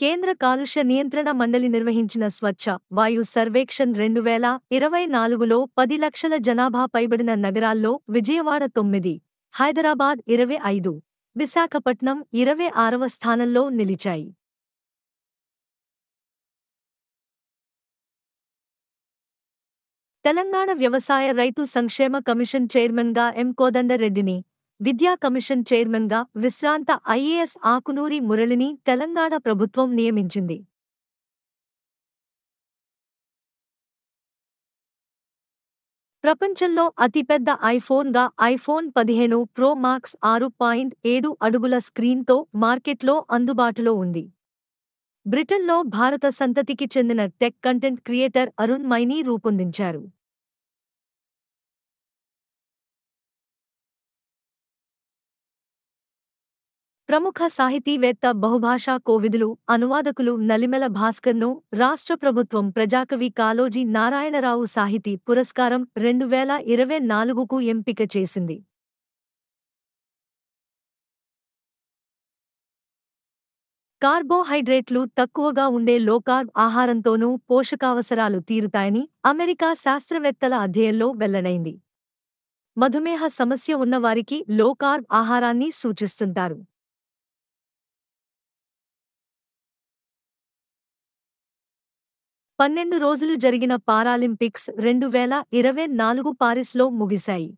కేంద్ర కాలుష్య నియంత్రణ మండలి నిర్వహించిన స్వచ్ఛ వాయు సర్వేక్షణ్ 2024లో 10 లక్షల జనాభా పైబడిన నగరాల్లో విజయవాడ 9, హైదరాబాద్ 25, విశాఖపట్నం 26వ స్థానంలో నిలిచాయి. తెలంగాణ వ్యవసాయ రైతు సంక్షేమ కమిషన్ చైర్మన్గా ఎం. కోదండరెడ్డిని, విద్యా కమిషన్ చైర్మన్గా విశ్రాంత ఐఏఎస్ ఆకునూరి మురళిని తెలంగాణ ప్రభుత్వం నియమించింది. ప్రపంచంలో అతిపెద్ద ఐఫోన్గా ఐఫోన్ 15 ప్రో మాక్స్ 6.7 అడుగుల స్క్రీన్తో మార్కెట్లో అందుబాటులో ఉంది. బ్రిటన్లో భారత సంతతికి చెందిన టెక్ కంటెంట్ క్రియేటర్ అరుణ్ మైనీ రూపొందించారు. ప్రముఖ సాహితీవేత్త బహుభాషా కోవిదులు, అనువాదకులు నలిమెల భాస్కర్ను రాష్ట్ర ప్రభుత్వం ప్రజాకవి కాళోజీ నారాయణరావు సాహితీ పురస్కారం 2024కు ఎంపిక చేసింది. కార్బోహైడ్రేట్లు తక్కువగా ఉండే లోకార్బ్ ఆహారంతోనూ పోషకావసరాలు తీరుతాయని అమెరికా శాస్త్రవేత్తల అధ్యయనంలో వెల్లడైంది. మధుమేహ సమస్య ఉన్నవారికి లోకార్బ్ ఆహారాన్ని సూచిస్తుంటారు. 12 రోజులు జరిగిన పారాలింపిక్స్ 2024 పారిస్లో ముగిశాయి.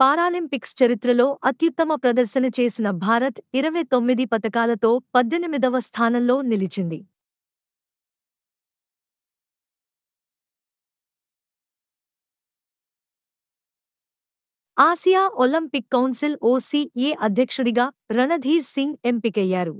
పారాలింపిక్స్ చరిత్రలో అత్యుత్తమ ప్రదర్శన చేసిన భారత్ 29 పతకాలతో 18వ స్థానంలో నిలిచింది. ఆసియా ఒలింపిక్ కౌన్సిల్ (OCA) అధ్యక్షుడిగా రణధీర్ సింగ్ ఎంపికయ్యారు.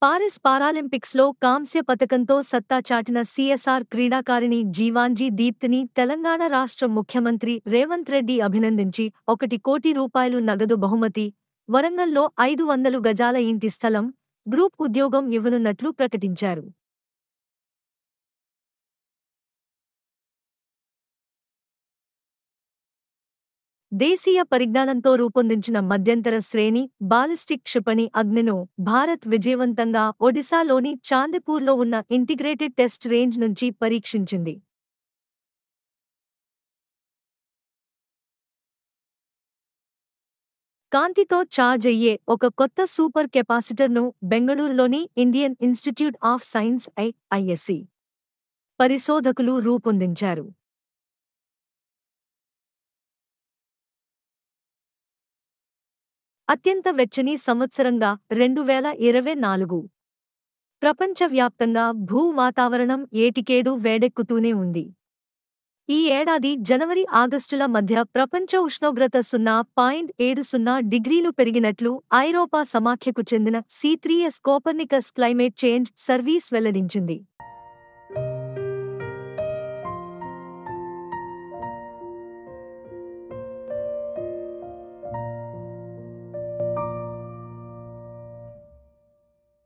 పారిస్ పారాలింపిక్స్లో కాంస్య పతకంతో సత్తా చాటిన సిఎస్ఆర్ క్రీడాకారిణి జీవాంజీ దీప్తిని తెలంగాణ రాష్ట్ర ముఖ్యమంత్రి రేవంత్ రెడ్డి అభినందించి 1 కోటి రూపాయలు నగదు బహుమతి, వరంగల్లో 500 గజాల ఇంటి స్థలం, గ్రూప్ ఉద్యోగం ఇవ్వనున్నట్లు ప్రకటించారు. దేశీయ పరిజ్ఞానంతో రూపొందించిన మధ్యంతర శ్రేణి బాలిస్టిక్ క్షిపణి అగ్నిను భారత్ విజయవంతంగా ఒడిశాలోని చాందిపూర్లో ఉన్న ఇంటిగ్రేటెడ్ టెస్ట్ రేంజ్ నుంచి పరీక్షించింది. కాంతితో ఛార్జ్ అయ్యే ఒక కొత్త సూపర్ కెపాసిటర్ను బెంగళూరులోని Indian institute of science (IISc) పరిశోధకులు రూపొందించారు. అత్యంత వెచ్చని సంవత్సరంగా 2024. ప్రపంచవ్యాప్తంగా భూ వాతావరణం ఏటికేడు వేడెక్కుతూనే ఉంది. ఈ ఏడాది జనవరి-ఆగస్టుల మధ్య ప్రపంచ ఉష్ణోగ్రత 0.70 డిగ్రీలు పెరిగినట్లు ఐరోపా సమాఖ్యకు చెందిన C3S Copernicus climate change service వెల్లడించింది.